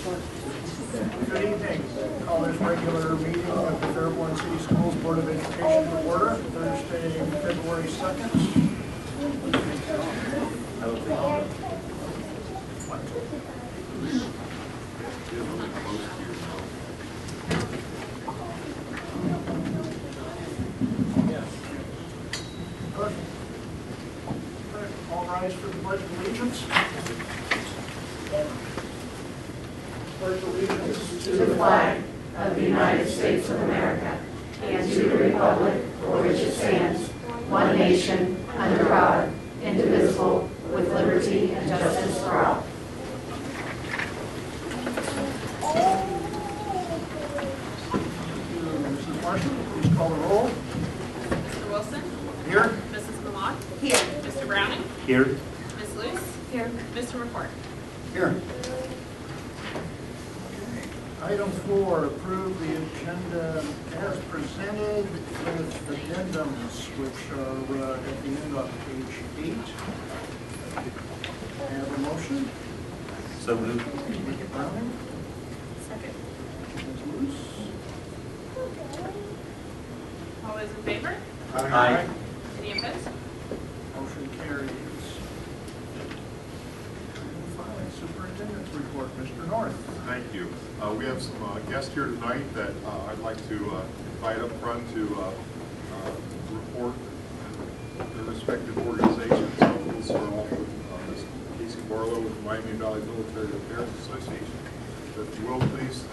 Good evening. Call this regular meeting of the Fairborn City Schools Board of Education to order, Thursday, February 2nd. Good. All rise for the Pledge of Allegiance. Pledge allegiance to the flag of the United States of America and to the republic for which it stands, one nation, under God, indivisible, with liberty and justice for all. Mrs. Marshall, please call the roll. Mr. Wilson? Here. Mrs. Lamont? Here. Mr. Browning? Here. Ms. Luce? Here. Mr. McCord? Here. Item 4, approve the agenda as presented with addendums, which are at the end of page 8. I have a motion. So moved. Mr. Browning. Second. Ms. Luce. All those in favor? Aye. Any opposed? Motion carries. Item 5, superintendent's report. Mr. North. Thank you. We have some guests here tonight that I'd like to invite up front to report their respective organizations. So we'll start off with Ms. Casey Barlow with the Miami Valley Military Affairs Association. So if you will, please.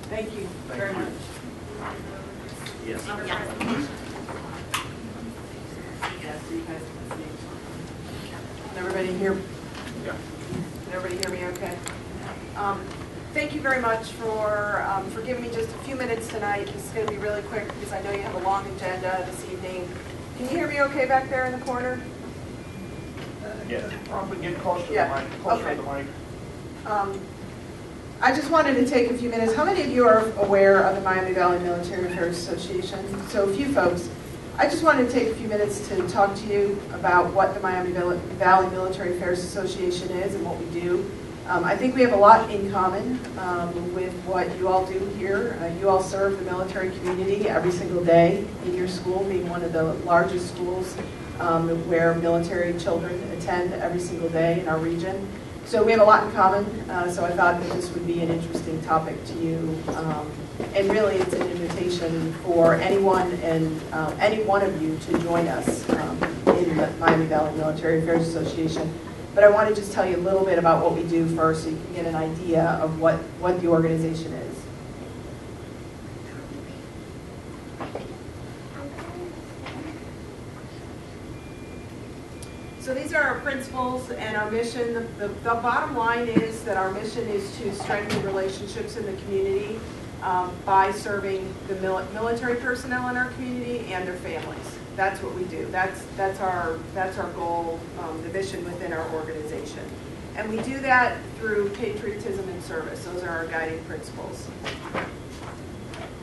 Thank you Thank very you. much. Yes. Yes, so you guys can see. Can everybody hear? Yeah. Can everybody hear me okay? Thank you very much for giving me just a few minutes tonight. This is going to be really quick because I know you have a long agenda this evening. Can you hear me okay back there in the corner? Yeah. Probably get closer to the Yeah. mic. Closer Okay. to the mic. I just wanted to take a few minutes. How many of you are aware of the Miami Valley Military Affairs Association? So a few folks. I just wanted to take a few minutes to talk to you about what the Miami Valley Military Affairs Association is and what we do. I think we have a lot in common with what you all do here. You all serve the military community every single day in your school, being one of the largest schools where military children attend every single day in our region. So we have a lot in common, so I thought that this would be an interesting topic to you. And really it's an invitation for anyone and any one of you to join us in the Miami Valley Military Affairs Association. But I want to just tell you a little bit about what we do first so you can get an idea of what the organization is. So these are our principles and our mission. The bottom line is that our mission is to strengthen relationships in the community by serving the military personnel in our community and their families. That's what we do. That's our goal, the mission within our organization. And we do that through patriotism and service. Those are our guiding principles.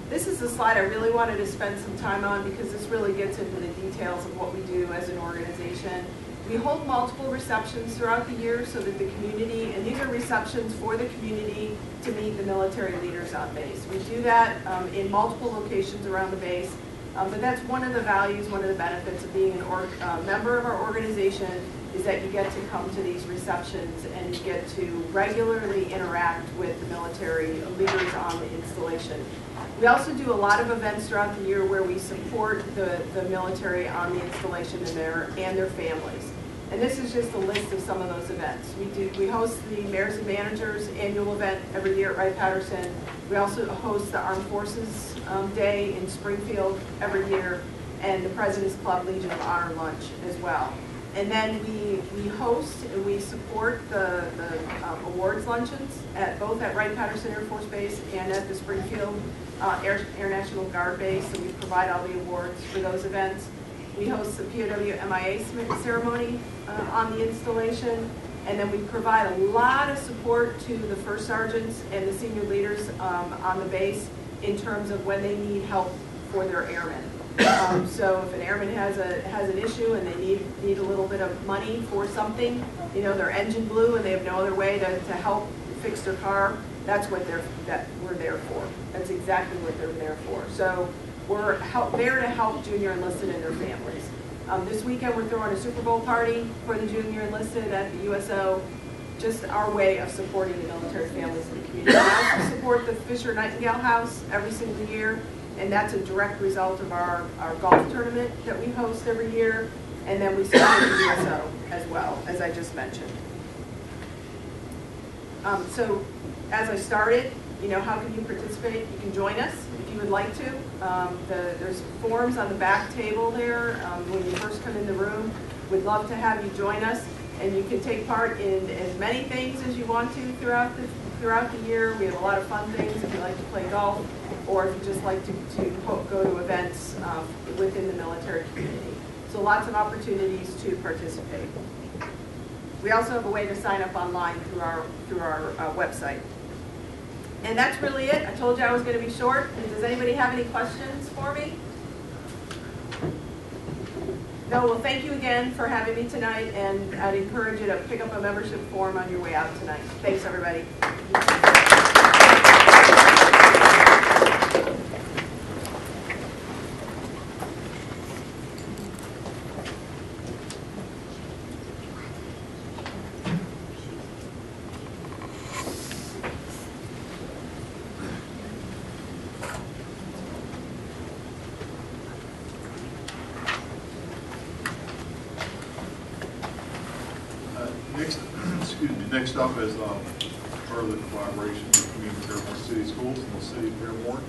This is a slide I really wanted to spend some time on because this really gets into the details of what we do as an organization. We hold multiple receptions throughout the year so that the community, and these are receptions for the community to meet the military leaders on base. We do that in multiple locations around the base. But that's one of the values, one of the benefits of being a member of our organization is that you get to come to these receptions and you get to regularly interact with the military leaders on the installation. We also do a lot of events throughout the year where we support the military on the installation and their families. And this is just a list of some of those events. We host the Mayors and Managers annual event every year at Wright-Patterson. We also host the Armed Forces Day in Springfield every year, and the President's Club Legion of Honor lunch as well. And then we host and we support the awards luncheons both at Wright-Patterson Air Force Base and at the Springfield Air National Guard Base, and we provide all the awards for those events. We host the POW MIA ceremony on the installation, and then we provide a lot of support to the first sergeants and the senior leaders on the base in terms of when they need help for their airmen. So if an airman has an issue and they need a little bit of money for something, you know, their engine blew and they have no other way to help fixed their car, that's what we're there for. That's exactly what they're there for. So we're there to help junior enlisted and their families. This weekend, we're throwing a Super Bowl party for the junior enlisted at the USO, just our way of supporting the military families in the community. We also support the Fisher Nightingale House every single year, and that's a direct result of our golf tournament that we host every year, and then we support the USO as well, as I just mentioned. So as I started, how can you participate? You can join us if you would like to. There's forms on the back table there when you first come in the room. We'd love to have you join us, and you can take part in as many things as you want to throughout the year. We have a lot of fun things if you like to play golf, or if you just like to go to events within the military community. So lots of opportunities to participate. We also have a way to sign up online through our website. And that's really it. I told you I was going to be short. Does anybody have any questions for me? No, well, thank you again for having me tonight, and I'd encourage you to pick up a membership form on your way out tonight. Thanks, everybody. Next up is part of the collaboration between Fairborn City Schools and the City of Fairborn.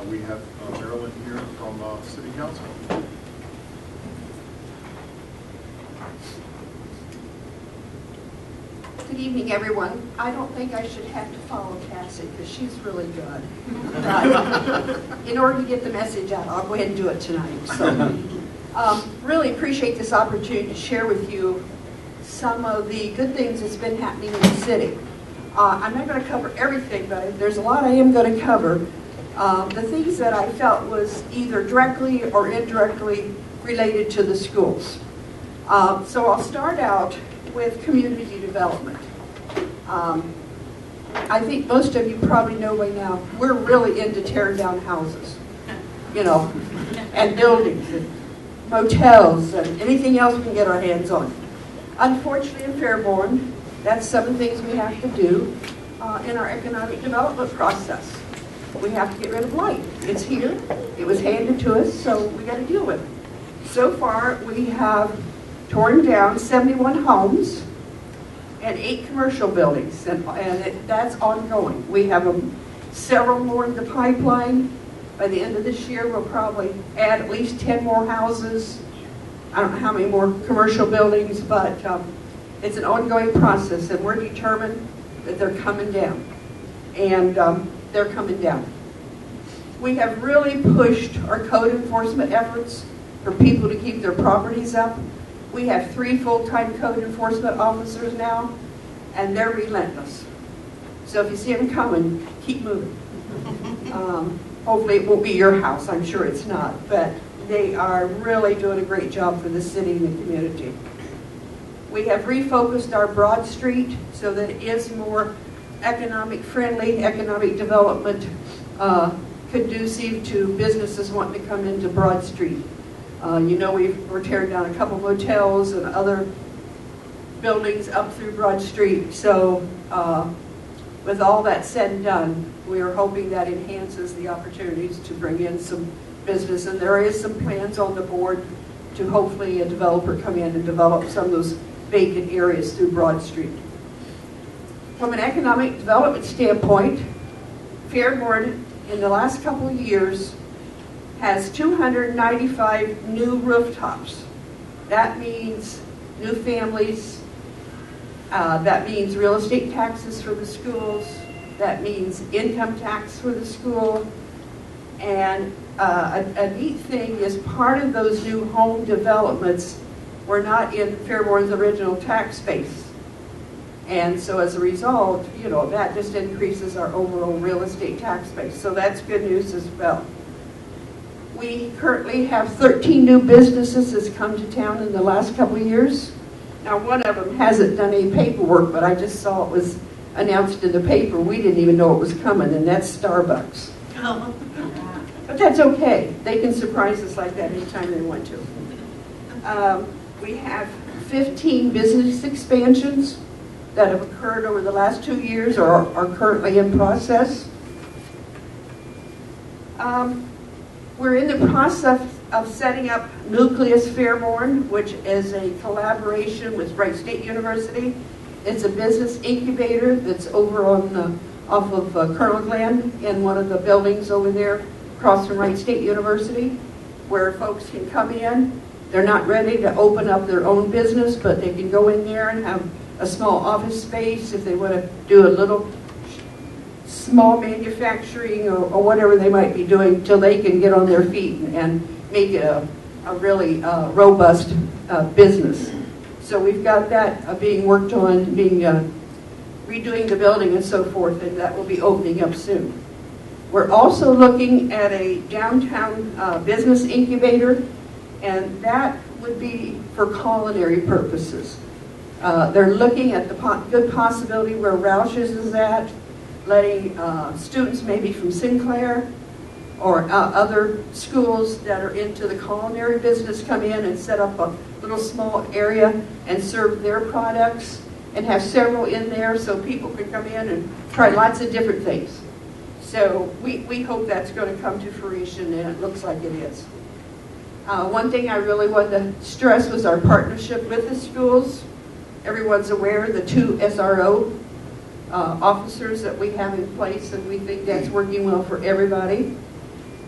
We have Marilyn here from City Council. Good evening, everyone. I don't think I should have to follow Cassie because she's really good. But in order to get the message out, I'll go ahead and do it tonight. So, really appreciate this opportunity to share with you some of the good things that's been happening in the city. I'm not going to cover everything, but there's a lot I am going to cover. The things that I felt was either directly or indirectly related to the schools. So I'll start out with community development. I think most of you probably know by now, we're really into tearing down houses, and buildings and motels and anything else we can get our hands on. Unfortunately, in Fairborn, that's some of the things we have to do in our economic development process. We have to get rid of blight. It's here. It was handed to us, so we got to deal with it. So far, we have torn down 71 homes and 8 commercial buildings, and that's ongoing. We have several more in the pipeline. By the end of this year, we'll probably add at least 10 more houses. I don't know how many more commercial buildings, but it's an ongoing process, and we're determined that they're coming down. And they're coming down. We have really pushed our code enforcement efforts for people to keep their properties up. We have 3 full-time code enforcement officers now, and they're relentless. So if you see them coming, keep moving. Hopefully it won't be your house. I'm sure it's not. But they are really doing a great job for the city and the community. We have refocused our Broad Street so that it is more economic friendly, economic development conducive to businesses wanting to come into Broad Street. We're tearing down a couple motels and other buildings up through Broad Street. So with all that said and done, we are hoping that enhances the opportunities to bring in some business. And there is some plans on the board to hopefully a developer come in and develop some of those vacant areas through Broad Street. From an economic development standpoint, Fairborn in the last couple of years has 295 new rooftops. That means new families. That means real estate taxes for the schools. That means income tax for the school. And a neat thing is part of those new home developments were not in Fairborn's original tax base. And so as a result, that just increases our overall real estate tax base. So that's good news as well. We currently have 13 new businesses that's come to town in the last couple of years. Now, one of them hasn't done any paperwork, but I just saw it was announced in the paper, we didn't even know it was coming, and that's Starbucks. But that's okay. They can surprise us like that anytime they want to. We have 15 business expansions that have occurred over the last 2 years or are currently in process. We're in the process of setting up Nucleus Fairborn, which is a collaboration with Wright State University. It's a business incubator that's over on off of Colonel Glen in one of the buildings over there across from Wright State University, where folks can come in. They're not ready to open up their own business, but they can go in there and have a small office space if they want to do a little small manufacturing or whatever they might be doing till they can get on their feet and make it a really robust business. So we've got that being worked on, redoing the building and so forth, and that will be opening up soon. We're also looking at a downtown business incubator, and that would be for culinary purposes. They're looking at the good possibility where Roush's is at, letting students maybe from Sinclair or other schools that are into the culinary business come in and set up a little small area and serve their products and have several in there so people can come in and try lots of different things. So we hope that's going to come to fruition, and it looks like it is. One thing I really wanted to stress was our partnership with the schools. Everyone's aware of the 2 SRO officers that we have in place, and we think that's working well for everybody.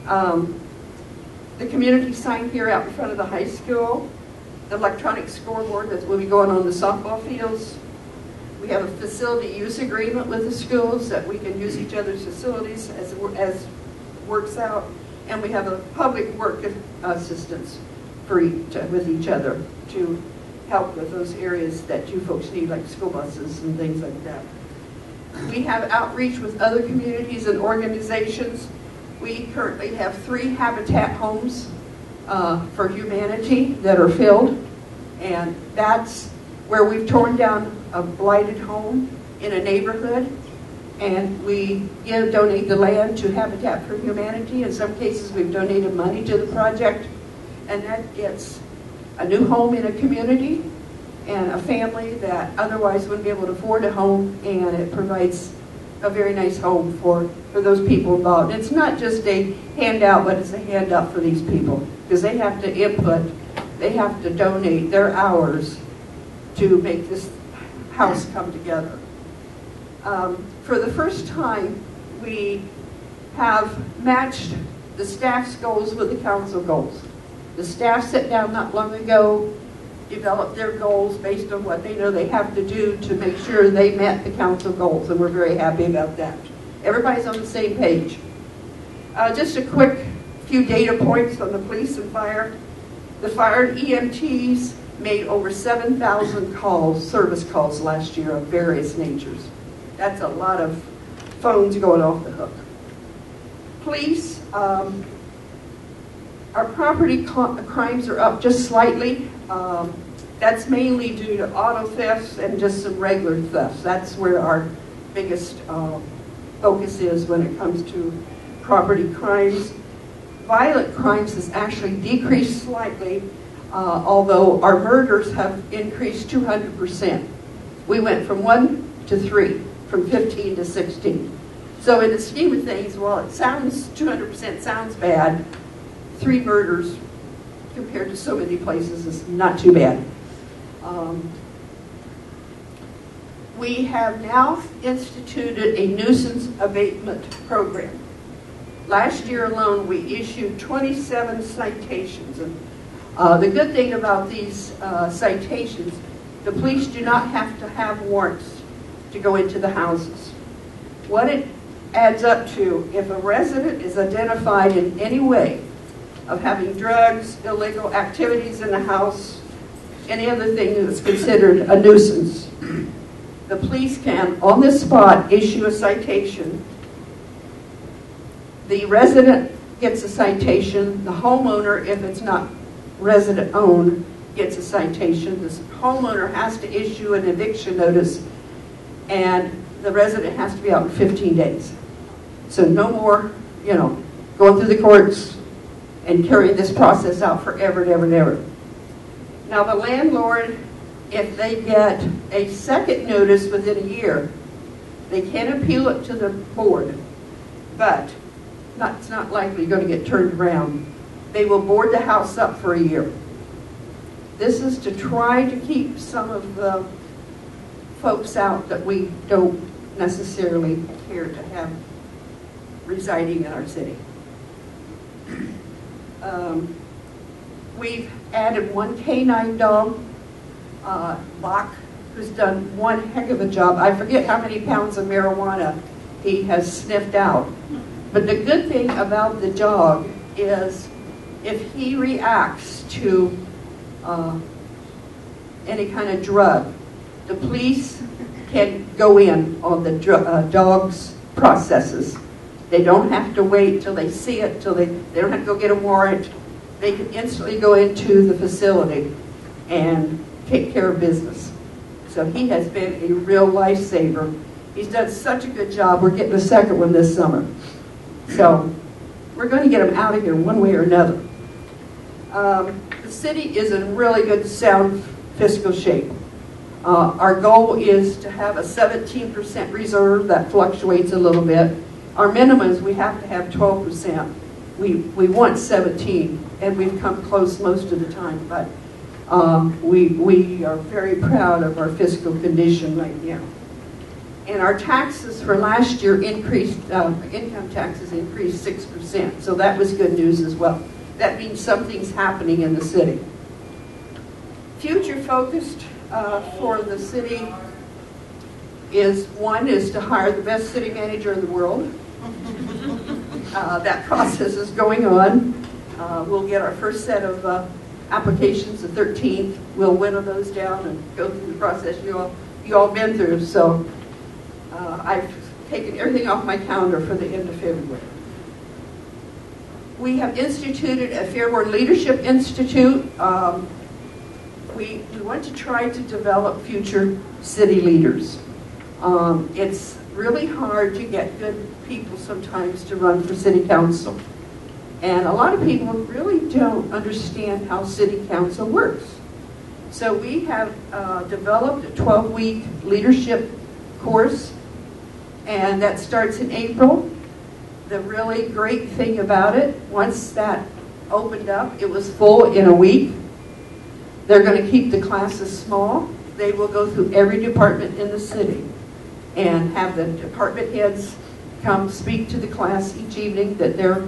The community sign here out in front of the high school, the electronic scoreboard that will be going on the softball fields. We have a facility use agreement with the schools that we can use each other's facilities as works out, and we have a public work assistance with each other to help with those areas that you folks need, like school buses and things like that. We have outreach with other communities and organizations. We currently have 3 Habitat homes for humanity that are filled, and that's where we've torn down a blighted home in a neighborhood, and we donate the land to Habitat for Humanity. In some cases, we've donated money to the project, and that gets a new home in a community and a family that otherwise wouldn't be able to afford a home, and it provides a very nice home for those people involved. It's not just a handout, but it's a handout for these people because they have to input, they have to donate their hours to make this house come together. For the first time, we have matched the staff's goals with the council goals. The staff sat down not long ago, developed their goals based on what they know they have to do to make sure they met the council goals, and we're very happy about that. Everybody's on the same page. Just a quick few data points on the police and fire. The fire and EMTs made over 7,000 calls, service calls last year of various natures. That's a lot of phones going off the hook. Police, our property crimes are up just slightly. That's mainly due to auto thefts and just some regular thefts. That's where our biggest focus is when it comes to property crimes. Violent crimes has actually decreased slightly, although our murders have increased 200%. We went from 1 to 3, from 15 to 16. So in the scheme of things, while it sounds 200% sounds bad, 3 murders compared to so many places is not too bad. We have now instituted a nuisance abatement program. Last year alone, we issued 27 citations. And the good thing about these citations, the police do not have to have warrants to go into the houses. What it adds up to, if a resident is identified in any way of having drugs, illegal activities in the house, any other thing that's considered a nuisance, the police can, on the spot, issue a citation. The resident gets a citation. The homeowner, if it's not resident-owned, gets a citation. The homeowner has to issue an eviction notice, and the resident has to be out in 15 days. So no more, going through the courts and carrying this process out forever and ever and ever. Now the landlord, if they get a second notice within a year, they can appeal it to the board, but it's not likely going to get turned around. They will board the house up for a year. This is to try to keep some of the folks out that we don't necessarily care to have residing in our city. We've added one canine dog, Bach, who's done one heck of a job. I forget how many pounds of marijuana he has sniffed out. But the good thing about the dog is if he reacts to any kind of drug, the police can go in on the dog's processes. They don't have to wait till they see it, they don't have to go get a warrant. They can instantly go into the facility and take care of business. So he has been a real lifesaver. He's done such a good job. We're getting a second one this summer. So we're going to get him out of here one way or another. The city is in really good, sound fiscal shape. Our goal is to have a 17% reserve. That fluctuates a little bit. Our minimum is we have to have 12%. We want 17, and we've come close most of the time, but we are very proud of our fiscal condition right now. And our taxes for last year increased, income taxes increased 6%, so that was good news as well. That means something's happening in the city. Future focused for the city is to hire the best city manager in the world. That process is going on. We'll get our first set of applications the 13th. We'll winnow those down and go through the process you all been through. So I've taken everything off my calendar for the end of February. We have instituted a Fairborn Leadership Institute. We want to try to develop future city leaders. It's really hard to get good people sometimes to run for city council. And a lot of people really don't understand how city council works. So we have developed a 12-week leadership course, and that starts in April. The really great thing about it, once that opened up, it was full in a week. They're going to keep the classes small. They will go through every department in the city and have the department heads come speak to the class each evening that their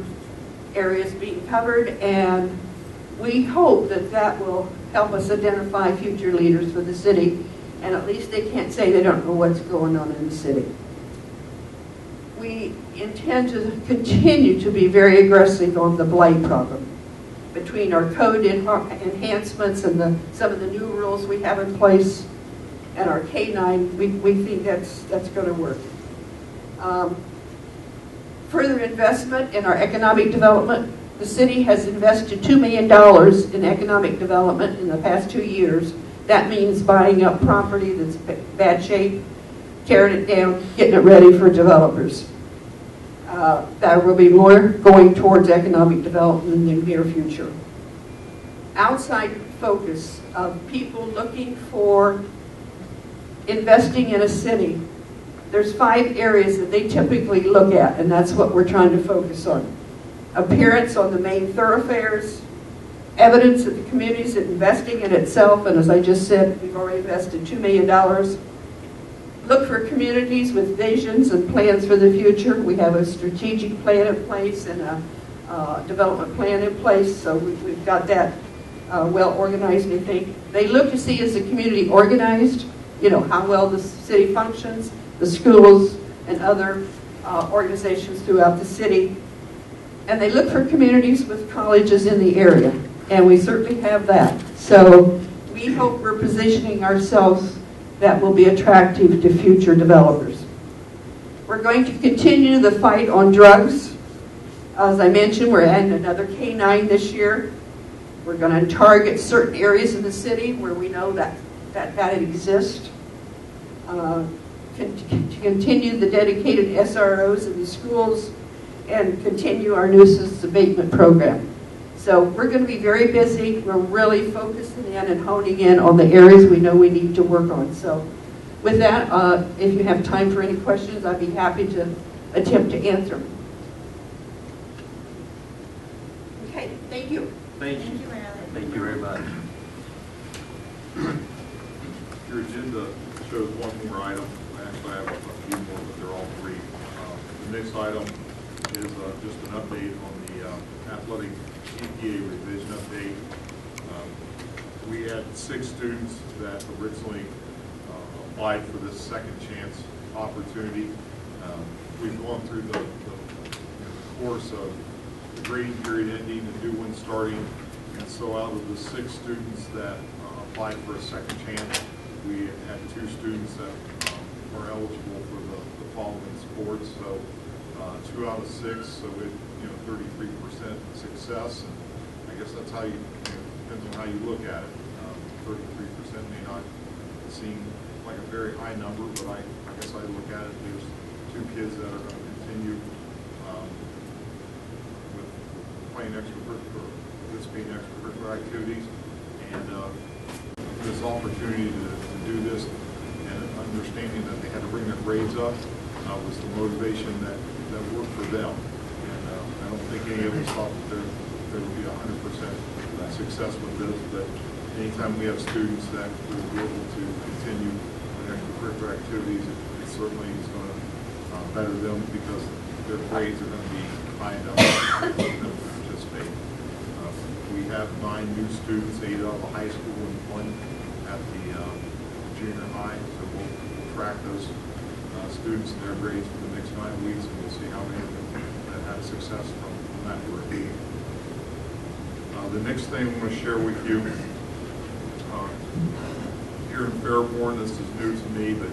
area is being covered, and we hope that that will help us identify future leaders for the city, and at least they can't say they don't know what's going on in the city. We intend to continue to be very aggressive on the blight problem. Between our code enhancements and some of the new rules we have in place and our K-9, we think that's going to work. Further investment in our economic development. The city has invested $2 million in economic development in the past 2 years. That means buying up property that's in bad shape, tearing it down, getting it ready for developers. There will be more going towards economic development in the near future. Outside focus of people looking for investing in a city. There's 5 areas that they typically look at, and that's what we're trying to focus on. Appearance on the main thoroughfares, evidence that the community is investing in itself, and as I just said, we've already invested $2 million. Look for communities with visions and plans for the future. We have a strategic plan in place and a development plan in place, so we've got that well organized, I think. They look to see, is the community organized, how well the city functions, the schools and other organizations throughout the city. And they look for communities with colleges in the area, and we certainly have that. So we hope we're positioning ourselves that will be attractive to future developers. We're going to continue the fight on drugs. As I mentioned, we're adding another K-9 this year. We're going to target certain areas of the city where we know that exists. to continue the dedicated SROs in the schools, and continue our nuisance abatement program. So we're going to be very busy. We're really focusing in and honing in on the areas we know we need to work on. So with that, if you have time for any questions, I'd be happy to attempt to answer them. Okay, thank you. Thank you. Thank you very much. Your agenda shows one more item. Actually, I have a few more, but they're all three. The next item is just an update on the athletic EPA revision update. We had 6 students that originally applied for this second chance opportunity. We've gone through the course of the grading period ending and new one starting. And so out of the 6 students that applied for a second chance, we had 2 students that are eligible for the following sports. So 2 out of 6, so it 33% success. And I guess that's how depends on how you look at it. 33% may not seem like a very high number, but I guess I look at it, there's 2 kids that are going to continue with playing extracurricular, participating in extracurricular activities, and this opportunity to do this and understanding that they had to bring their grades up was the motivation that worked for them. And I don't think any of us thought that there would be 100% success with this, but anytime we have students that will be able to continue in extracurricular activities, it certainly is going to better them because their grades are going to be high enough for them to participate. We have 9 new students, 8 out of the high school and 1 at the junior high, so we'll track those students and their grades for the next 9 weeks, and we'll see how many of them that had success from that work. The next thing I want to share with you, here in Fairborn, this is new to me, but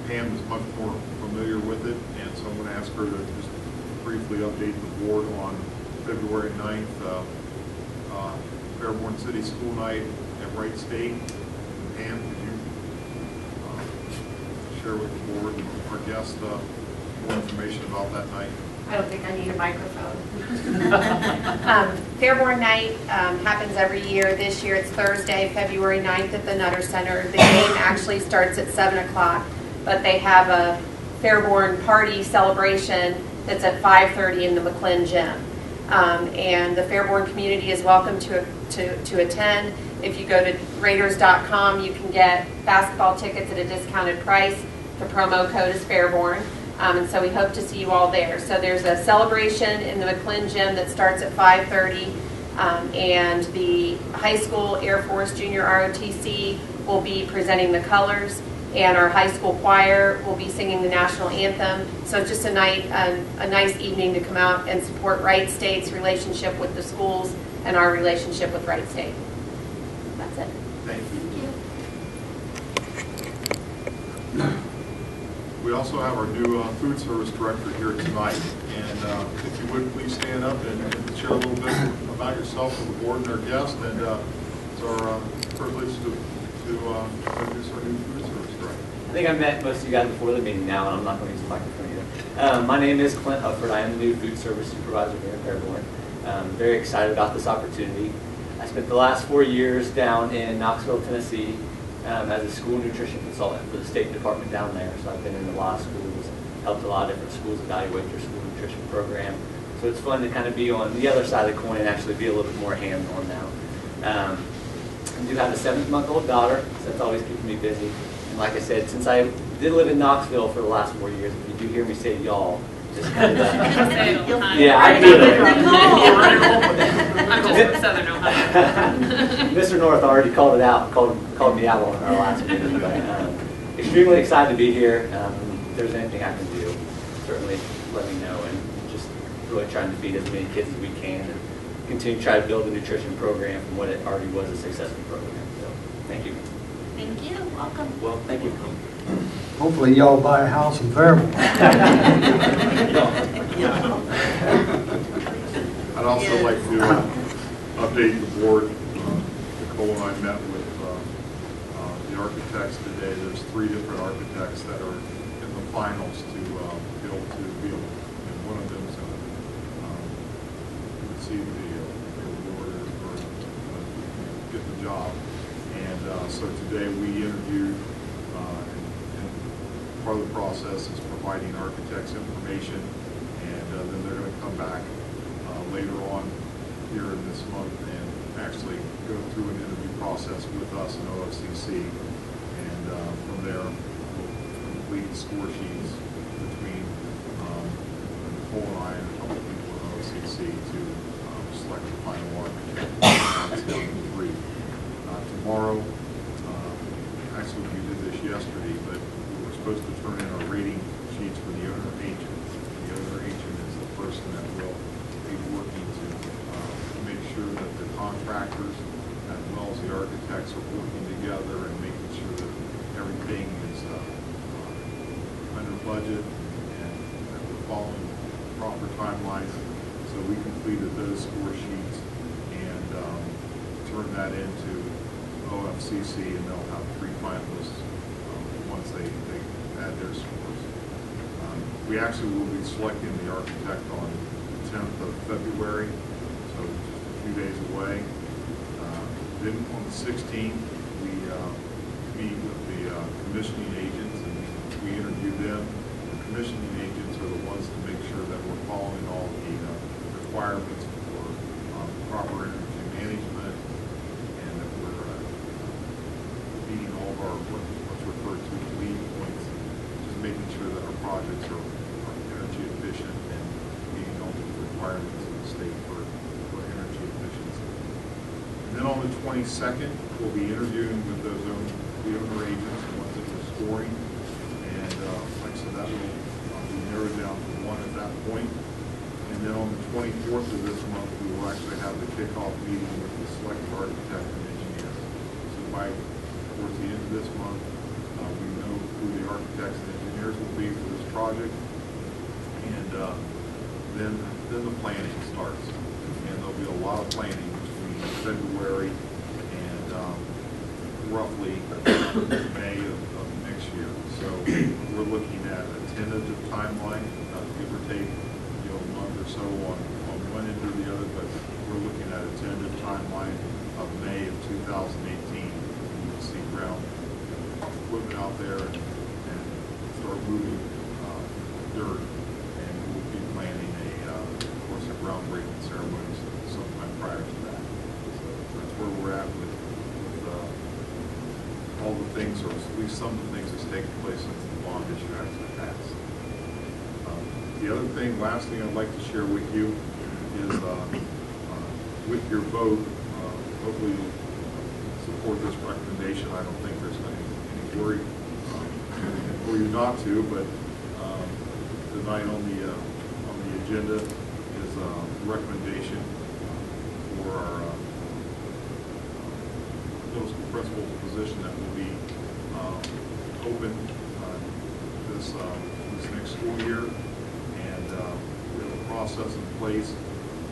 Pam is much more familiar with it, and so I'm going to ask her to just briefly update the board on February 9th, Fairborn City School Night at Wright State. Pam, could you share with the board and our guests more information about that night? I don't think I need a microphone. Fairborn Night happens every year. This year it's Thursday, February 9th at the Nutter Center. The game actually starts at 7 o'clock, but they have a Fairborn party celebration that's at 5:30 in the McClin Gym. And the Fairborn community is welcome to attend. If you go to Raiders.com, you can get basketball tickets at a discounted price. The promo code is Fairborn. And so we hope to see you all there. So there's a celebration in the McClin Gym that starts at 5:30, and the high school Air Force Junior ROTC will be presenting the colors, and our high school choir will be singing the national anthem. So it's just a nice evening to come out and support Wright State's relationship with the schools and our relationship with Wright State. That's it. Thank you. We also have our new food service director here tonight, and if you would please stand up and share a little bit about yourself with the board and our guest. And it's our privilege to introduce our new food service director. I think I've met most of you guys before the meeting now, and I'm not going to use the microphone either. My name is Clint Hufford. I am the new food service supervisor here at Fairborn. I'm very excited about this opportunity. I spent the last 4 years down in Knoxville, Tennessee, as a school nutrition consultant for the State Department down there. So I've been in a lot of schools, helped a lot of different schools evaluate their school nutrition program. So it's fun to kind of be on the other side of the coin and actually be a little bit more hands-on now. I do have a 7-month-old daughter, so that's always keeping me busy. And like I said, since I did live in Knoxville for the last 4 years, if you do hear me say y'all, just kind of yeah, I do it. I'm just from Southern Ohio. Mr. North already called it out, called me out on our last meeting. But extremely excited to be here. If there's anything I can do, certainly let me know. And just really trying to feed as many kids as we can and continue to try to build a nutrition program from what it already was a successful program. So thank you. Thank you. Welcome. Well, thank you. Hopefully y'all buy a house in Fairborn. I'd also like to update the board. Nicole and I met with the architects today. There's 3 different architects that are in the finals to be able and one of them is going to receive the award or get the job. And so today we interviewed, and part of the process is providing architects information, and then they're going to come back later on here in this month and actually go through an interview process with us in OFCC, and from there we'll complete score sheets between Nicole and I and a couple people in OFCC to select the final architect. That's down to 3. Tomorrow, actually we did this yesterday, but we were supposed to turn in our rating sheets for the owner agent. The owner agent is the person that will be working to make sure that the contractors as well as the architects are working together and making sure that everything is under budget and that we're following proper timelines. So we completed those score sheets and turned that into OFCC, and they'll have 3 finalists once they add their scores. We actually will be selecting the architect on the 10th of February, so just a few days away. Then on the 16th, we meet with the commissioning agents and we interview them. The commissioning agents are the ones to make sure that we're following all the requirements for proper energy management, and that we're meeting all of our what's referred to as lead points, just making sure that our projects are energy efficient and meeting all the requirements of the state for energy efficiency. And then on the 22nd, we'll be interviewing with the owner agents, the ones that are scoring, and like I said, that will be narrowed down to 1 at that point. And then on the 24th of this month, we will actually have the kickoff meeting with the selected architect and engineer. So towards the end of this month, we know who the architects and engineers will be for this project. And then the planning starts. And there'll be a lot of planning between February and roughly May of next year. So we're looking at a tentative timeline, give or take a month or so on one end or the other, but we're looking at a tentative timeline of May of 2018. We'll see ground equipment out there and start moving dirt, and we'll be planning of course, a groundbreaking ceremony sometime prior to that. So that's where we're at with all the things, or at least some of the things that's taken place since the bond issue actually passed. The other thing, last thing I'd like to share with you is with your vote, hopefully you'll support this recommendation. I don't think there's any worry for you not to, but tonight on the agenda is a recommendation for our middle school principal's position that will be open this next school year. And we have a process in place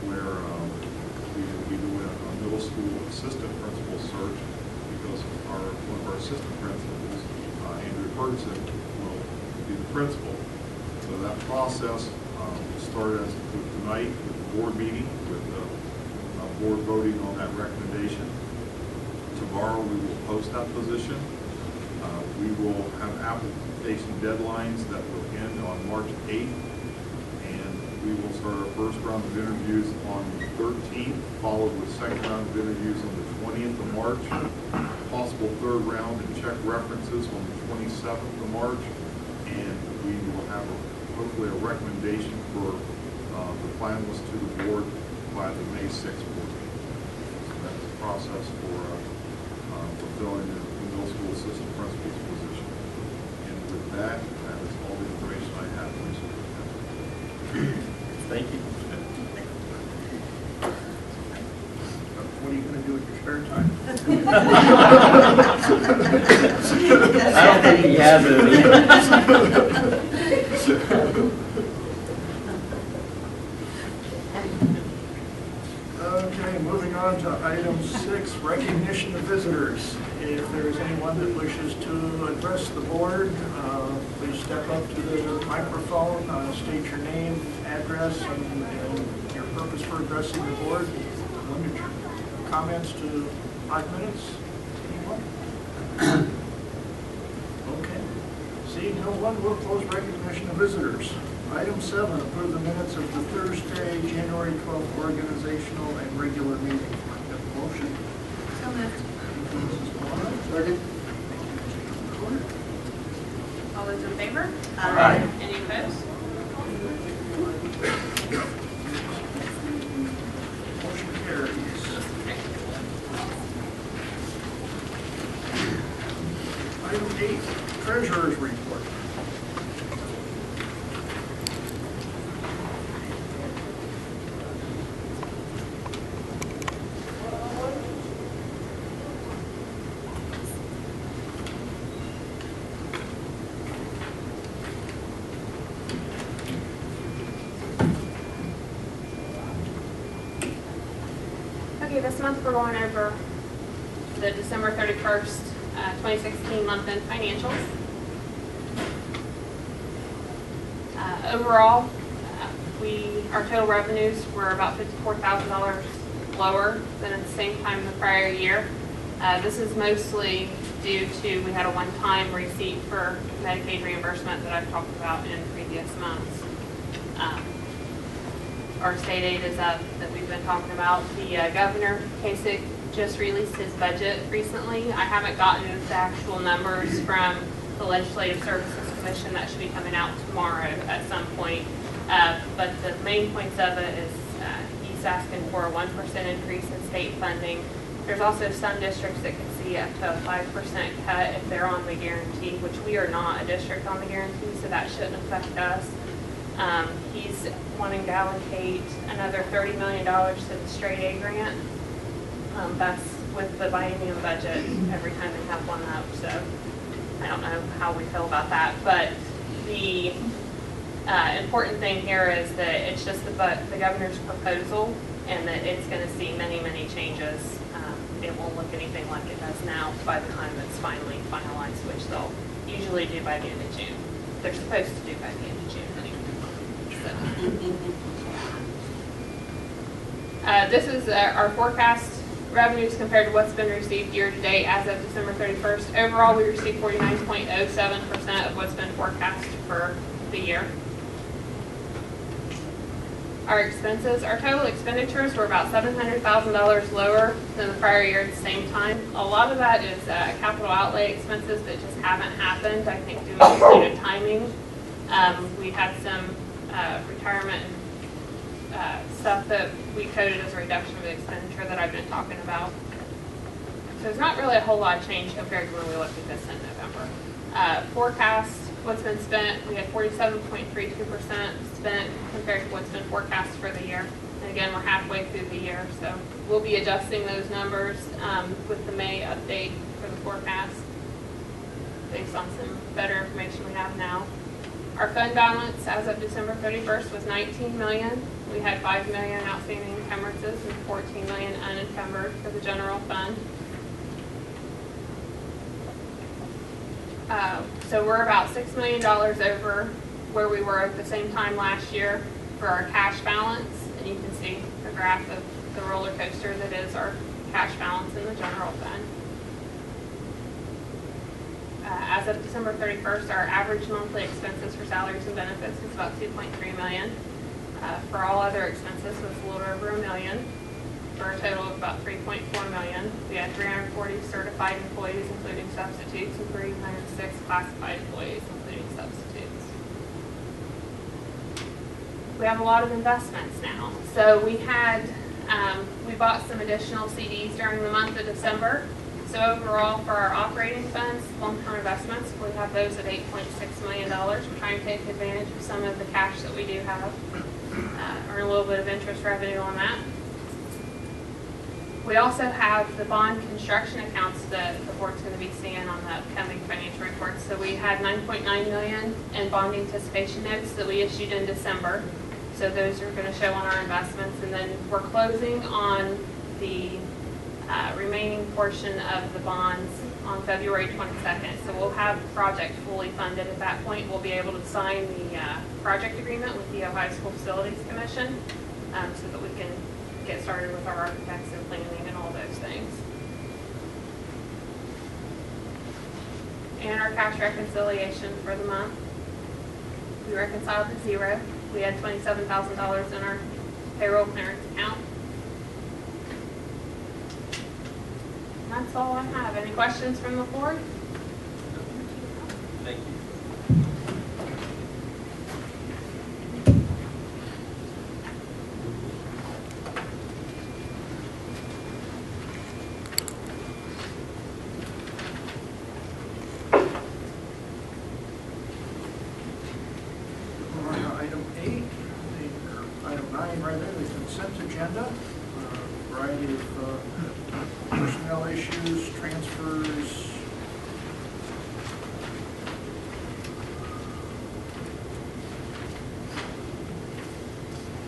where we will be doing a middle school assistant principal search, because one of our assistant principals, Andrew Ferguson, will be the principal. So that process will start with tonight with the board meeting, with the board voting on that recommendation. Tomorrow we will post that position. We will have application deadlines that will end on March 8th. We will start our first round of interviews on the 13th, followed with second round of interviews on the 20th of March, possible third round and check references on the 27th of March, and we will have hopefully a recommendation for the finalists to the board by the May 6th board meeting. So that's the process for fulfilling the middle school assistant principal's position. And with that is all the information I have. Thank you. What are you going to do with your spare time? I don't think he has it. Okay, moving on to item 6, recognition of visitors. If there is anyone anyone that wishes to address the board, please step up to the microphone, state your name, address, and your purpose for addressing the board. Limit your comments to 5 minutes. Anyone? Okay. Seeing no one, we'll close recognition of visitors. Item 7, approve the minutes of the Thursday, January 12th organizational and regular meeting. Have a motion? So moved. Thank you, Mrs. Moore. Second. All those in favor? Aye. Any opposed? Motion carries. Item 8, treasurer's report. Okay, this month we're going over the December 31st, 2016 month-end financials. Overall, our total revenues were about $54,000 lower than at the same time in the prior year. This is mostly due to, we had a one-time receipt for Medicaid reimbursement that I've talked about in previous months. Our state aid is up that we've been talking about. The governor, Kasich, just released his budget recently. I haven't gotten the actual numbers from the Legislative Services Commission. That should be coming out tomorrow at some point. But the main points of it is he's asking for a 1% increase in state funding. There's also some districts that can see up to a 5% cut if they're on the guarantee, which we are not a district on the guarantee, so that shouldn't affect us. He's wanting to allocate another $30 million to the straight A grant. That's with the biennium budget every time they have one up, so I don't know how we feel about that. But the important thing here is that it's just the governor's proposal and that it's going to see many, many changes. It won't look anything like it does now by the time it's finally finalized, which they'll usually do by the end of June. They're supposed to do by the end of June anyway. This is our forecast revenues compared to what's been received year to date as of December 31st. Overall, we received 49.07% of what's been forecast for the year. Our expenses, our total expenditures were about $700,000 lower than the prior year at the same time. A lot of that is capital outlay expenses that just haven't happened, I think due to timing. We had some retirement stuff that we coded as a reduction of expenditure that I've been talking about. So there's not really a whole lot of change compared to when we looked at this in November. Forecast, what's been spent, we had 47.32% spent compared to what's been forecast for the year. And again, we're halfway through the year, so we'll be adjusting those numbers with the May update for the forecast based on some better information we have now. Our fund balance as of December 31st was $19 million. We had $5 million outstanding encumbrances and $14 million unencumbered for the general fund. So we're about $6 million over where we were at the same time last year for our cash balance. And you can see the graph of the roller coaster that is our cash balance in the general fund. As of December 31st, our average monthly expenses for salaries and benefits was about $2.3 million. For all other expenses was a little over $1 million, for a total of about $3.4 million. We had 340 certified employees, including substitutes, and 306 classified employees, including substitutes. We have a lot of investments now. So we bought some additional CDs during the month of December. So overall, for our operating funds, long-term investments, we have those at $8.6 million. We're trying to take advantage of some of the cash that we do have, earn a little bit of interest revenue on that. We also have the bond construction accounts that the board's going to be seeing on the upcoming financial reports. So we had $9.9 million in bond anticipation notes that we issued in December. So those are going to show on our investments. And then we're closing on the remaining portion of the bonds on February 22nd. So we'll have the project fully funded at that point. We'll be able to sign the project agreement with the Ohio School Facilities Commission so that we can get started with our architects and planning and all those things. And our cash reconciliation for the month. We reconciled to zero. We had $27,000 in our payroll clearance account. And that's all I have. Any questions from the board? Thank you. Item 8, or item 9 rather, the consent agenda. Variety of personnel issues, transfers.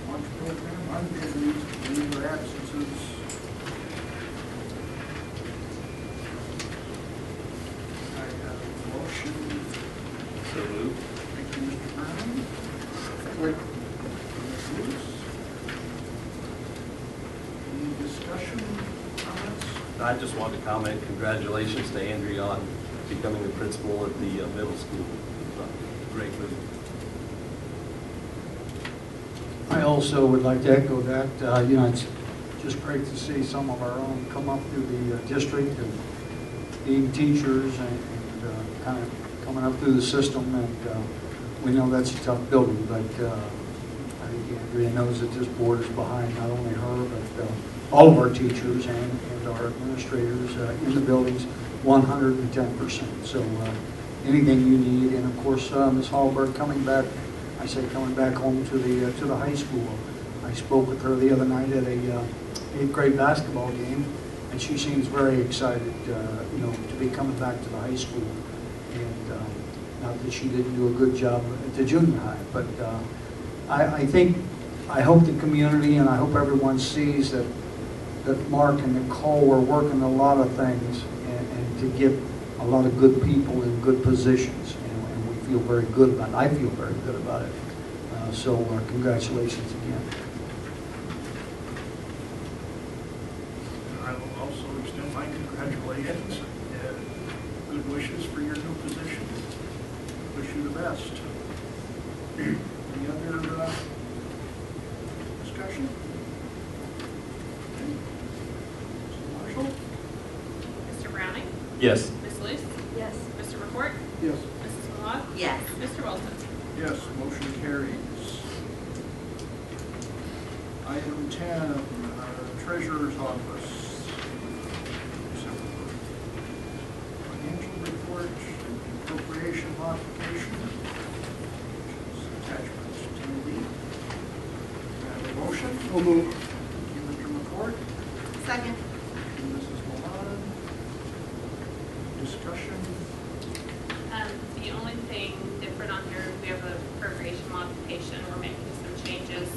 Lunch program, unpaid leave or absences. I have a motion. So moved. Thank you, Mr. Brown. Any discussion, comments? I just wanted to comment, congratulations to Andrea on becoming the principal at the middle school. It's a great move. I also would like to echo that. It's just great to see some of our own come up through the district and being teachers and kind of coming up through the system. And we know that's a tough building, but I think Andrea knows that this board is behind not only her, but all of our teachers and our administrators in the buildings 110%. So anything you need, and of course Ms. Hallberg coming back home to the high school. I spoke with her the other night at a 8th grade basketball game, and she seems very excited, to be coming back to the high school. And not that she didn't do a good job at the junior high, but I hope the community and I hope everyone sees that Mark and Nicole were working a lot of things and to get a lot of good people in good positions, and we feel very good about it. I feel very good about it. So congratulations again. I will also extend my congratulations and good wishes for your new position. Wish you the best. Any other discussion? Mr. Marshall? Mr. Browning? Yes. Ms. Luce? Yes. Mr. McCourt? Yes. Mrs. Malott? Yes. Mr. Wilson? Yes, motion carries. Item 10, Treasurer's Office. Financial report, appropriation modification, which is attachments 10B. Have a motion? We'll move. Thank you, Mr. McCourt. Second. Thank you, Mrs. Malott. Discussion? The only thing different on here, we have an appropriation modification. We're making some changes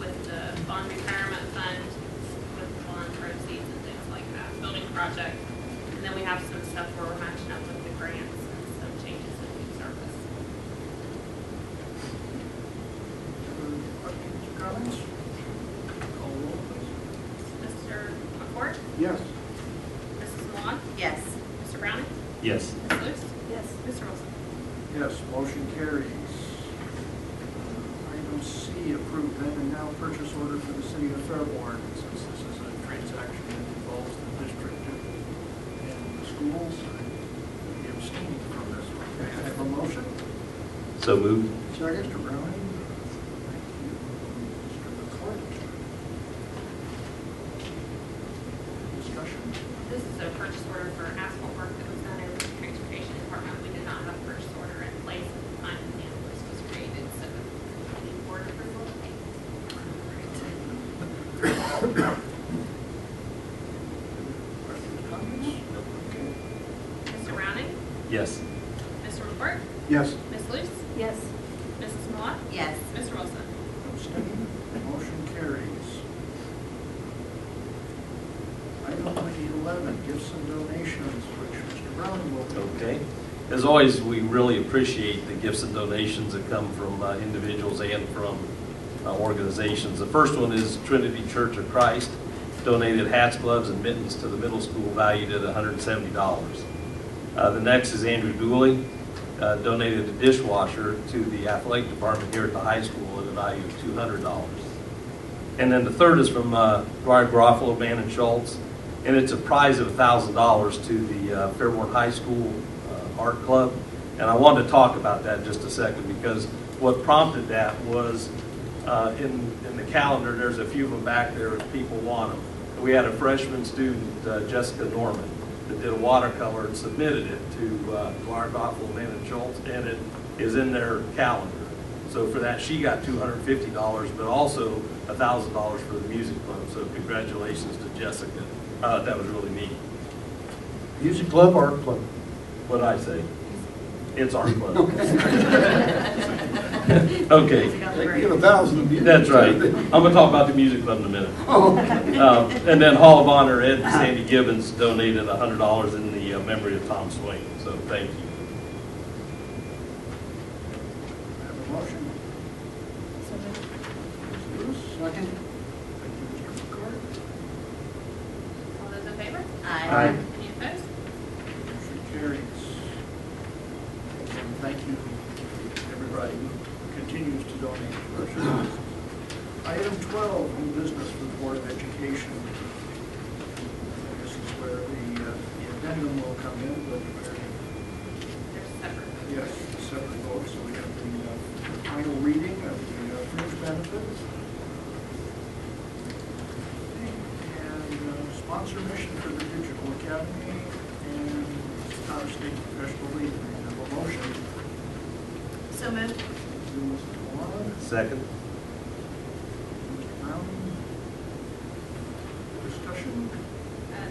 with the bond retirement fund, with bond proceeds and things like that, building project. And then we have some stuff where we're matching up with the grants and some changes in food service. Other questions or comments? Call roll, please. Mr. McCourt? Yes. Mrs. Malott? Yes. Mr. Browning? Yes. Ms. Luce? Yes. Mr. Wilson? Yes, motion carries. Item C, approved then and now purchase order for the city of Fairborn. Since this is a transaction that involves the district and the schools, I will be abstaining from this one. May I have a motion? So moved. Second. Mr. Browning. Thank you. Mr. McCourt. Discussion? This is a purchase order for asphalt work that was done in the transportation department. We did not have a purchase order in place at the time the invoice was created, so we need board approval to pay. Questions, comments? Okay. Mr. Browning? Yes. Mr. McCourt? Yes. Ms. Luce? Yes. Mrs. Malott? Yes. Mr. Wilson? Abstain. Motion carries. Item 11, gifts and donations, which Brown will. Okay. As always, we really appreciate the gifts and donations that come from individuals and from organizations. The first one is Trinity Church of Christ, donated hats, gloves, and mittens to the middle school valued at $170. The next is Andrew Dooley, donated a dishwasher to the athletic department here at the high school at a value of $200. And then the third is from Dwyer Garofalo, Mann and Schultz, and it's a prize of $1,000 to the Fairborn High School Art Club. And I wanted to talk about that just a second, because what prompted that was in the calendar, there's a few of them back there if people want them. We had a freshman student, Jessica Norman, that did a watercolor and submitted it to Dwyer Garofalo, Mann and Schultz, and it is in their calendar. So for that, she got $250, but also $1,000 for the music club. So congratulations to Jessica. That was really neat. Music club, art club? What did I say? It's our club. Okay. They can get 1,000. That's right. I'm going to talk about the music club in a minute. Oh, okay. And then Hall of Honor, Ed and Sandy Gibbons donated $100 in the memory of Tom Swain. So thank you. Have a motion? Mr. Lewis? Second. Thank you, Mr. McCord. All those in favor? Aye. Any opposed? Motion carries. And thank you, everybody who continues to donate to our services. Item 12, new business for the Board of Education. This is where the addendum will come in, but There's separate. yes, separate votes. So we have the final reading of the fringe benefits. And sponsor mission for the Digital Academy and out-of-state professional league. We have a motion. So moved. Mr. Milano, Second. Mr. Brown. Discussion?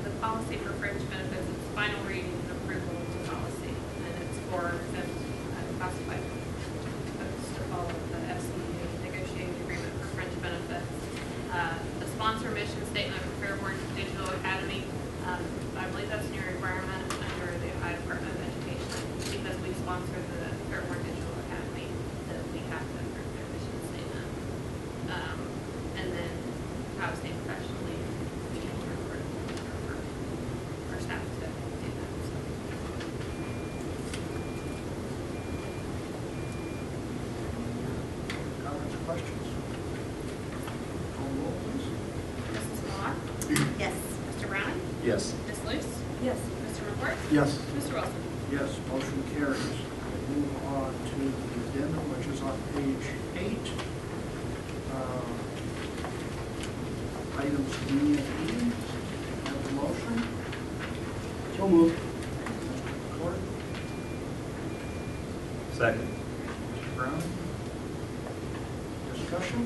The policy for fringe benefits, it's final reading and approval of the policy, and it's for exempt classified folks to follow the FCA negotiating agreement for fringe benefits. The sponsor mission statement for Fairborn Digital Academy, I believe that's a new requirement under the Ohio Department of Education, because we sponsor the Fairborn Digital Academy, that we have to approve their mission statement. And then out-of-state professional leave, we need to report for our staff to do that. So. Comments or questions? Call the roll, please. Mrs. Moore? Yes. Mr. Browning? Yes. Ms. Luce? Yes. Mr. McCord? Yes. Mr. Wilson? Yes, motion carries. We'll move on to the addendum, which is on page 8. Items D and E. Have the motion. So moved. Mr. McCord, Second. Mr. Brown. Discussion?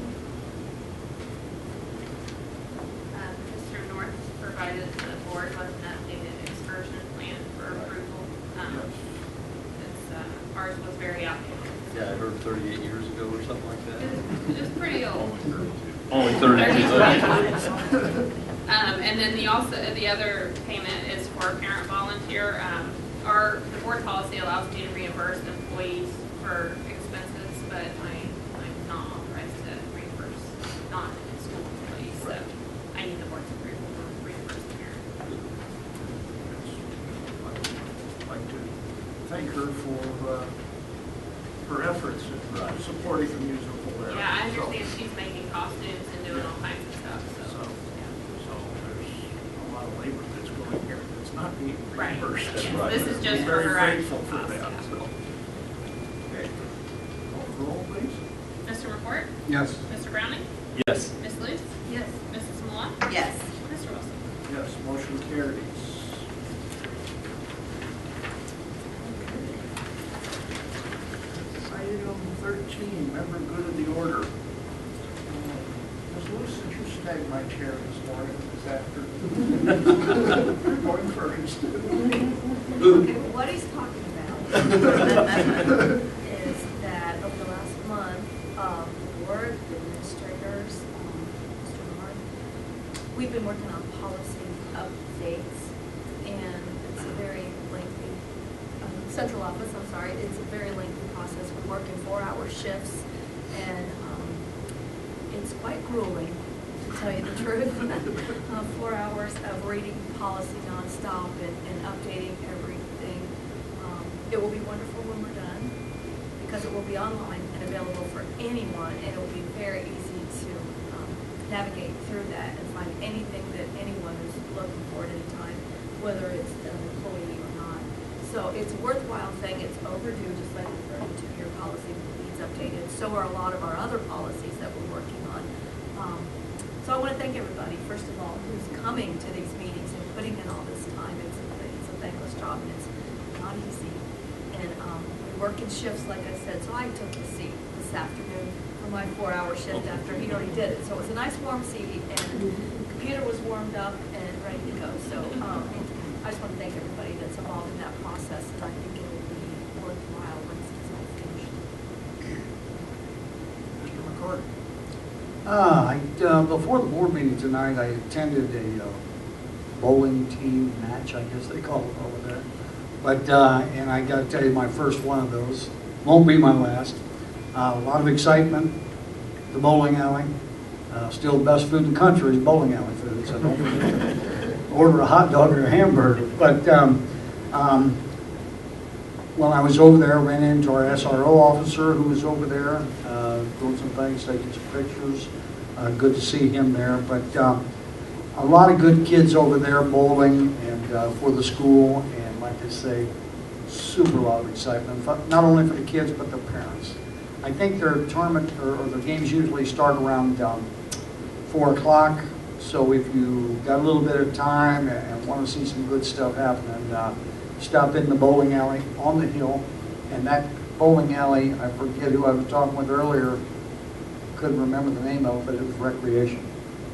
Mr. North provided the board with an updated excursion plan for approval. Yes. It's, ours was very outdated. Yeah, I heard 38 years ago or something like that. It's pretty old. Only 32. And then the other payment is for a parent volunteer. The board policy allows me to reimburse employees for expenses, but I'm not authorized to reimburse non-school employees, so I need the board's approval to reimburse the parent. I'd like to thank her for her efforts in supporting the musical there. Yeah, I understand she's making costumes and doing all kinds of stuff, so. So yeah. there's a lot of labor that's going here that's not being Right. reimbursed. Yes, right. this is just for Very her grateful actual for cost, that, yeah. so. Okay. Call the roll, please. Mr. McCord? Yes. Mr. Browning? Yes. Ms. Luce? Yes. Mrs. Moore? Yes. Mr. Wilson? Yes, motion carries. Item 13, member good of the order. Ms. Lewis, since you snagged my chair this morning, this afternoon, you're going first. Okay, what he's talking about is that over the last month, the board, the administrators, Mr. Martin, we've been working on policy updates, and it's a very lengthy working 4-hour shifts, and it's quite grueling, to tell you the truth. 4 hours of reading policy nonstop and updating everything. It will be wonderful when we're done, because it will be online and available for anyone, and it will be very easy to navigate through that and find anything that anyone is looking for at any time, whether it's an employee or not. So it's a worthwhile thing. It's overdue, just like the 32-year policy needs updated. So are a lot of our other policies that we're working on. So I want to thank everybody, first of all, who's coming to these meetings and putting in all this time. It's a thankless job, and it's not easy. And we work in shifts, like I said. So I took the seat this afternoon for my 4-hour shift after he already did it. So it was a nice warm seat, and the computer was warmed up and ready to go. So I just want to thank everybody that's involved in that process, and I think it will be worthwhile once it's all finished. Mr. McCord? Before the board meeting tonight, I attended a bowling team match, I guess they call it over there. But, and I got to tell you, my first one of those won't be my last. A lot of excitement, the bowling alley. Still the best food in the country is bowling alley food, so don't forget to order a hot dog or a hamburger. But when I was over there, I ran into our SRO officer who was over there, doing some things, taking some pictures. Good to see him there. But a lot of good kids over there bowling and for the school, and like I say, super lot of excitement, not only for the kids but the parents. I think their tournament or their games usually start around 4 o'clock. So if you got a little bit of time and want to see some good stuff happening, stop in the bowling alley on the hill. And that bowling alley, I forget who I was talking with earlier, couldn't remember the name of it, but it was Recreation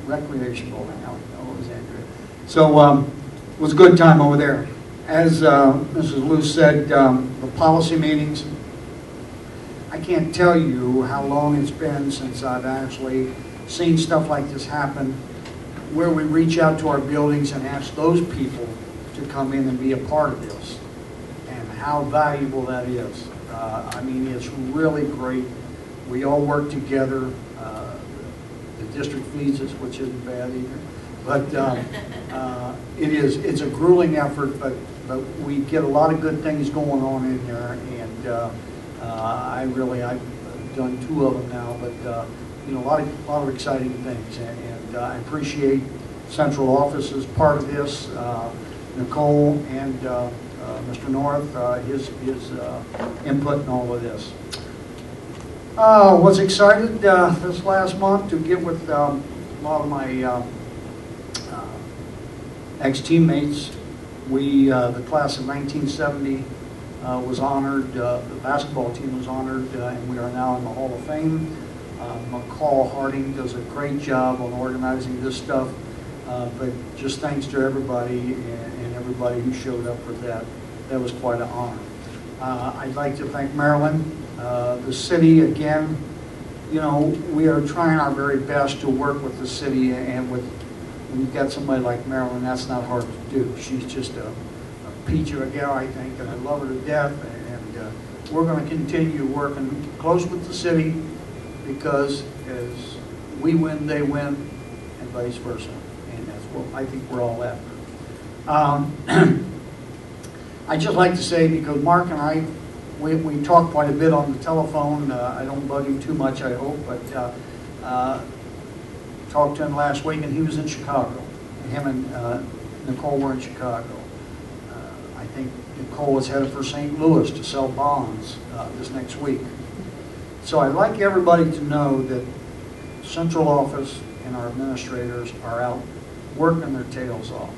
Bowling Alley. Oh, it was Andrea. So it was a good time over there. As Mrs. Lou said, the policy meetings, I can't tell you how long it's been since I've actually seen stuff like this happen, where we reach out to our buildings and ask those people to come in and be a part of this, and how valuable that is. I mean, it's really great. We all work together. The district feeds us, which isn't bad either. But it's a grueling effort, but we get a lot of good things going on in there, and I've done 2 of them now, but a lot of exciting things, and I appreciate central office as part of this. Nicole and Mr. North, his input in all of this. Was excited this last month to get with a lot of my ex-teammates. The class of 1970 was honored, the basketball team was honored, and we are now in the Hall of Fame. McCall Harding does a great job on organizing this stuff, but just thanks to everybody and everybody who showed up for that. That was quite an honor. I'd like to thank Marilyn, the city again. You know, we are trying our very best to work with the city, and when you've got somebody like Marilyn, that's not hard to do. She's just a peach of a gal, I think, and I love her to death, and we're going to continue working close with the city, because as we win, they win, and vice versa, and that's what I think we're all after. I'd just like to say, because Mark and I, we talked quite a bit on the telephone. I don't bug him too much, I hope, but talked to him last week, and he was in Chicago. Him and Nicole were in Chicago. I think Nicole is headed for St. Louis to sell bonds this next week. So I'd like everybody to know that central office and our administrators are out working their tails off.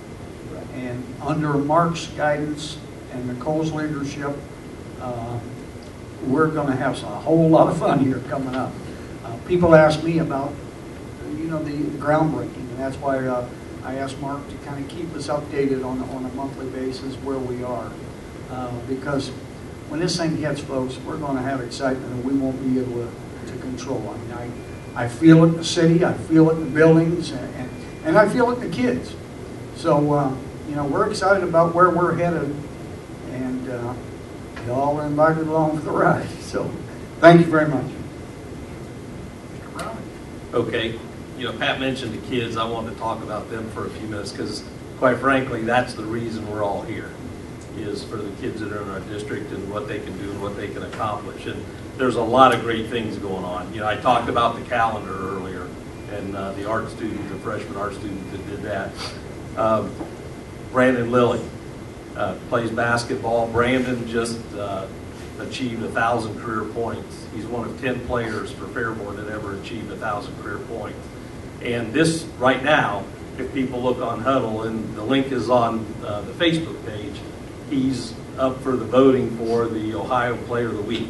And under Mark's guidance and Nicole's leadership, we're going to have a whole lot of fun here coming up. People ask me about, the groundbreaking, and that's why I asked Mark to kind of keep us updated on a monthly basis where we are. Because when this thing hits, folks, we're going to have excitement, and we won't be able to control. I mean, I feel it in the city, I feel it in the buildings, and I feel it in the kids. So, we're excited about where we're headed, and y'all are invited along for the ride. So, Thank you very much. Mr. Brown? Okay, Pat mentioned the kids. I wanted to talk about them for a few minutes because, quite frankly, that's the reason we're all here, is for the kids that are in our district and what they can do and what they can accomplish. And there's a lot of great things going on. I talked about the calendar earlier and the art student, the freshman art student that did that. Brandon Lilly plays basketball. Brandon just achieved 1,000 career points. He's one of 10 players for Fairborn that ever achieved 1,000 career points. And this, right now, if people look on Huddle, and the link is on the Facebook page, he's up for the voting for the Ohio Player of the Week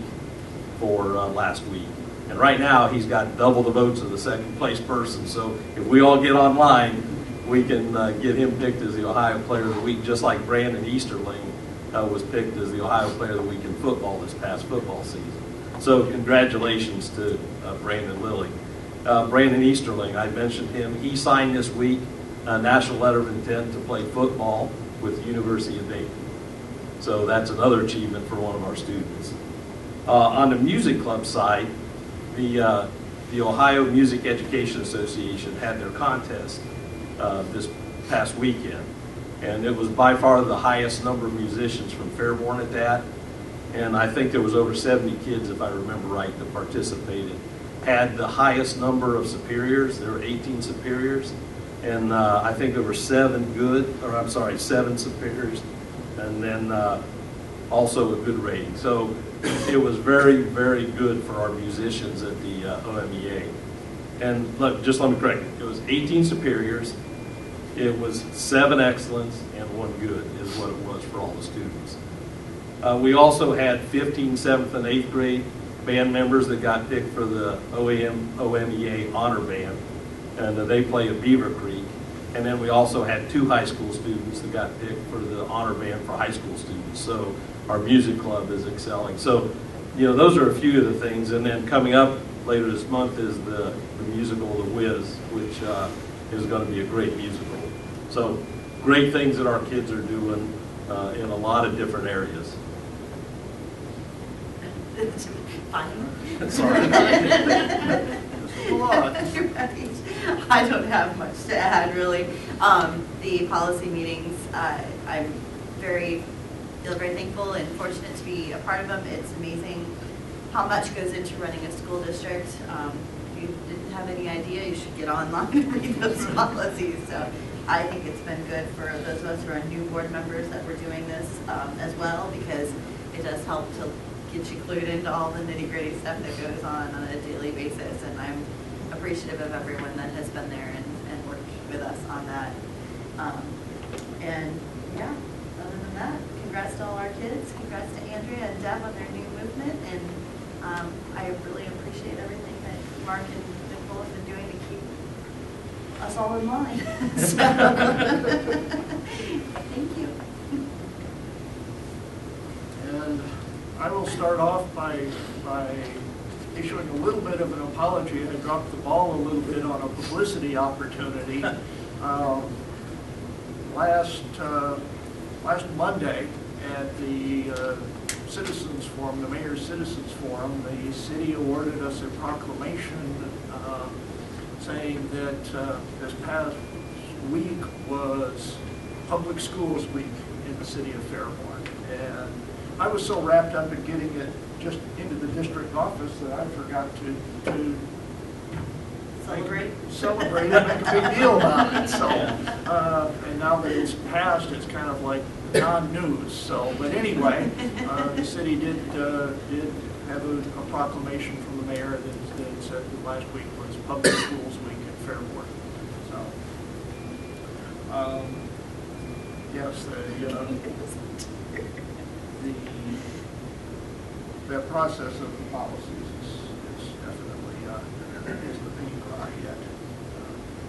for last week. And right now, he's got double the votes of the second place person. So if we all get online, we can get him picked as the Ohio Player of the Week, just like Brandon Easterling was picked as the Ohio Player of the Week in football this past football season. So congratulations to Brandon Lilly. Brandon Easterling, I mentioned him. He signed this week a national letter of intent to play football with the University of Dayton. So that's another achievement for one of our students. On the music club side, the Ohio Music Education Association had their contest this past weekend. And it was by far the highest number of musicians from Fairborn at that. And I think there was over 70 kids, if I remember right, that participated. Had the highest number of superiors. There were 18 superiors. And I think there were 7 superiors. And then also a good rating. So it was very, very good for our musicians at the OMEA. And look, just let me correct it. It was 18 superiors. It was 7 excellence and 1 good is what it was for all the students. We also had 15 7th and 8th grade band members that got picked for the OMEA Honor Band, and they play at Beaver Creek. And then we also had 2 high school students that got picked for the Honor Band for high school students. So our music club is excelling. So, those are a few of the things. And then coming up later this month is the musical The Wiz, which is going to be a great musical. So great things that our kids are doing in a lot of different areas. Fine. Sorry. I don't have much to add, really. The policy meetings, I'm feel very thankful and fortunate to be a part of them. It's amazing how much goes into running a school district. If you didn't have any idea, you should get online and read those policies. So I think it's been good for those of us who are new board members that we're doing this as well, because it does help to get you clued into all the nitty-gritty stuff that goes on a daily basis. And I'm appreciative of everyone that has been there and worked with us on that. And yeah, other than that, congrats to all our kids. Congrats to Andrea and Deb on their new movement. And I really appreciate everything that Mark and Nicole have been doing to keep us all in line. So, thank you. And I will start off by issuing a little bit of an apology. I dropped the ball a little bit on a publicity opportunity. Last Monday at the Citizens Forum, the Mayor's Citizens Forum, the city awarded us a proclamation saying that this past week was Public Schools Week in the city of Fairborn. And I was so wrapped up in getting it just into the district office that I forgot to celebrate and make a big deal about it. So, and now that it's passed, it's kind of like non-news. So, but anyway, the city did have a proclamation from the mayor that said that last week was Public Schools Week in Fairborn. So, yes, the process of the policies is definitely is the pain in our head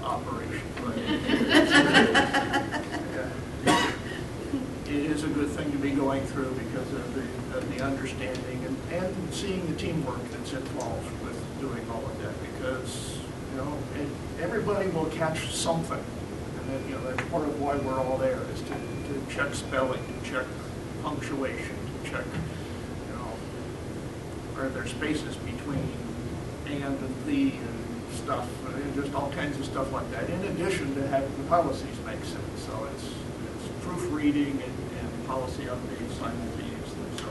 operation. But it is a good thing to be going through because of the understanding and seeing the teamwork that's involved with doing all of that. Because everybody will catch something, and then that's part of why we're all there is to check spelling, to check punctuation, to check or there's spaces between and the and stuff, and just all kinds of stuff like that, in addition to having the policies make sense. So it's proofreading and policy updates simultaneously, so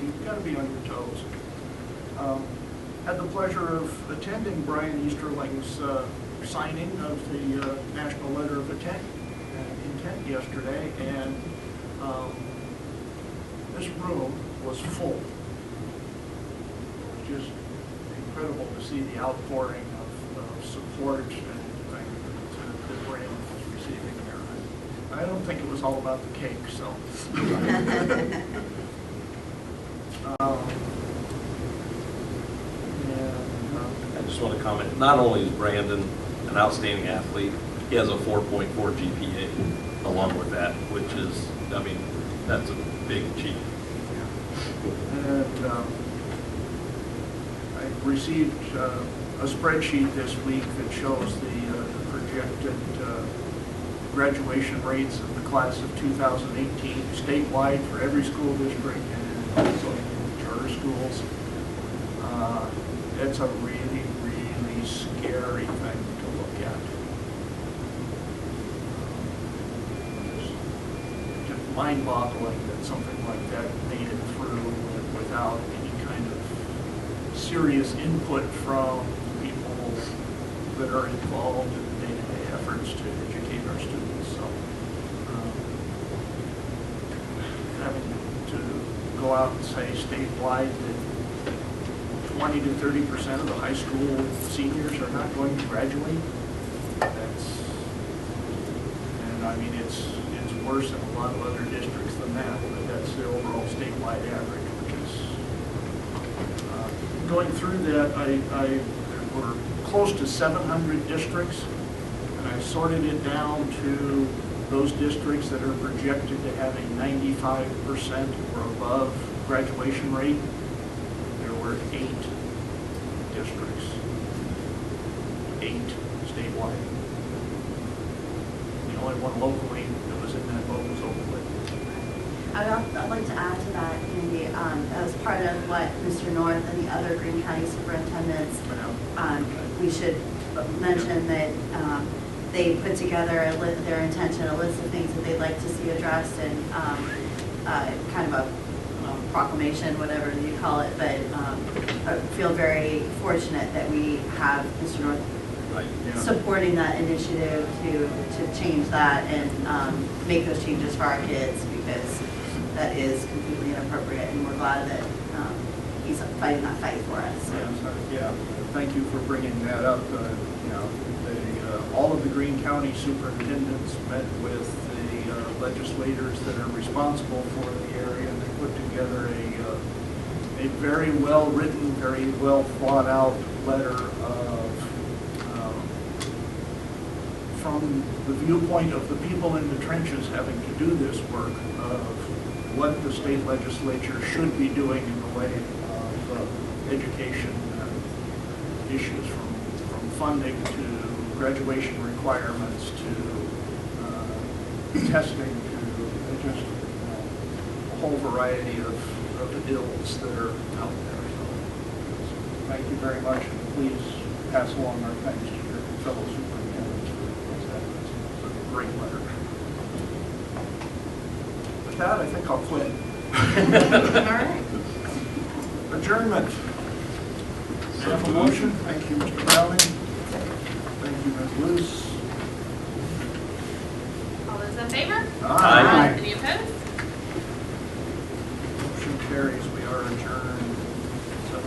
you've got to be on your toes. Had the pleasure of attending Brian Easterling's signing of the National Letter of Intent yesterday, and this room was full. It was just incredible to see the outpouring of support and that Brian was receiving here. I don't think it was all about the cake, so. I just want to comment, not only is Brandon an outstanding athlete, he has a 4.4 GPA along with that, which is, I mean, that's a big achievement. And I received a spreadsheet this week that shows the projected graduation rates of the class of 2018 statewide for every school district and also in charter schools. It's a really, really scary thing to look at. Just mind-boggling that something like that made it through without any kind of serious input from people that are involved in the day-to-day efforts to educate our students. So having to go out and say statewide that 20 to 30% of the high school seniors are not going to graduate, and I mean, it's worse in a lot of other districts than that, but that's the overall statewide average, which is, going through that, there were close to 700 districts, and I sorted it down to those districts that are projected to have a 95% or above graduation rate. There were 8 districts, 8 statewide. The only one locally that was in that boat was Oakland. I'd like to add to that, Andy, as part of what Mr. North and the other Greene County superintendents, we should mention that they put together their intention, a list of things that they'd like to see addressed, and kind of a proclamation, whatever you call it, but I feel very fortunate that we have Mr. North supporting that initiative to change that and make those changes for our kids, because that is completely inappropriate, and we're glad that he's fighting that fight for us. Yeah, thank you for bringing that up. All of the Greene County superintendents met with the legislators that are responsible for the area, and they put together a very well written, very well thought out letter of from the viewpoint of the people in the trenches having to do this work, of what the state legislature should be doing in the way of education issues, from funding to graduation requirements to testing to just a whole variety of ills that are out there. So thank you very much, and please pass along our thanks to your fellow superintendents for that. It's a great letter. With that, I think I'll quit. All right. Adjournment. Have a motion. Thank you, Mr. Browning. Thank you, Ms. Luce. All those in favor? Aye. Any opposed? Motion carries. We are adjourned. So,